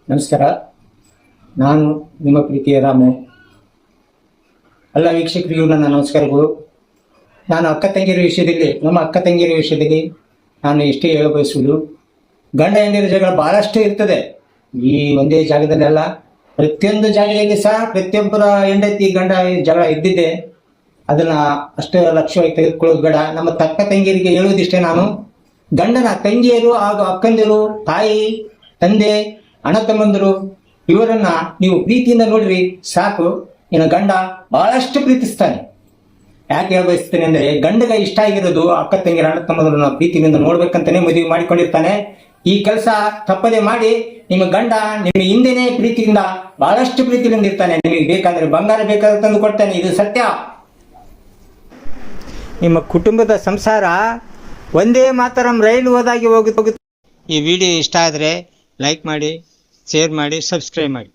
ನಮಸ್ಕಾರ. ನಾನು ನಿಮ್ಮ ಪ್ರೀತಿಯ ರಾಮು. ಎಲ್ಲ ವೀಕ್ಷಕರಿಗೂ ನನ್ನ ನಮಸ್ಕಾರಗಳು. ನಾನು ನಮ್ಮ ಅಕ್ಕ ತಂಗಿಯರ ವಿಷಯದಲ್ಲಿ ನಾನು ಇಷ್ಟೇ ಹೇಳ ಬಯಸುವುದು, ಗಂಡ ಹೆಂಡತಿರ ಜಗಳ ಬಹಳಷ್ಟು ಇರ್ತದೆ. ಈ ಒಂದೇ ಜಾಗದಲ್ಲೆಲ್ಲ, ಪ್ರತಿಯೊಂದು ಜಾಗದಲ್ಲಿ ಸಹ ಪ್ರತಿಯೊಬ್ಬರ ಹೆಂಡತಿ ಗಂಡ ಜಗಳ ಇದ್ದಿದ್ದೆ. ಅದನ್ನ ಅಷ್ಟು ಲಕ್ಷ್ಯವಾಗಿ ತೆಗೆದುಕೊಳ್ಳೋದು ಬೇಡ. ನಮ್ಮ ಅಕ್ಕ ತಂಗಿಯರಿಗೆ ಹೇಳುವುದಿಷ್ಟೇ, ನಾನು ಗಂಡನ ತಂಗಿಯರು ಹಾಗೂ ಅಕ್ಕಂದಿರು, ತಾಯಿ ತಂದೆ, ಅಣ್ಣ ತಮ್ಮಂದರು ಇವರನ್ನ ನೀವು ಪ್ರೀತಿಯಿಂದ ನೋಡ್ರಿ ಸಾಕು. ಇನ್ನು ಗಂಡ ಬಹಳಷ್ಟು ಪ್ರೀತಿಸ್ತಾನೆ. ಯಾಕೆ ಹೇಳ ಬಯಸ್ತೇನೆ ಅಂದ್ರೆ, ಗಂಡಗ ಇಷ್ಟ ಆಗಿರೋದು ಅಕ್ಕ ತಂಗಿರ ಅಣ್ಣ ತಮ್ಮಂದ್ರನ್ನ ಪ್ರೀತಿಯಿಂದ ನೋಡ್ಬೇಕಂತಾನೆ ಮದುವೆ ಮಾಡಿಕೊಂಡಿರ್ತಾನೆ. ಈ ಕೆಲಸ ತಪ್ಪದೆ ಮಾಡಿ. ನಿಮ್ಮ ಗಂಡ ನಿಮ್ಮ ಹಿಂದೆನೆ ಪ್ರೀತಿಯಿಂದ ಬಹಳಷ್ಟು ಪ್ರೀತಿಯಿಂದ ಇರ್ತಾನೆ. ನಿಮಗೆ ಬೇಕಾದ್ರೆ ಬಂಗಾರ ಬೇಕಾದ್ರೆ ತಂದು ಕೊಡ್ತಾನೆ. ಇದು ಸತ್ಯ. ನಿಮ್ಮ ಕುಟುಂಬದ ಸಂಸಾರ ಒಂದೇ ಮಾತರಂ ರೈಲು ಹೋದಾಗಿ ಹೋಗುತ್ತೆ. ಈ ವಿಡಿಯೋ ಇಷ್ಟ ಆದರೆ ಲೈಕ್ ಮಾಡಿ, ಶೇರ್ ಮಾಡಿ, ಸಬ್ಸ್ಕ್ರೈಬ್ ಮಾಡಿ.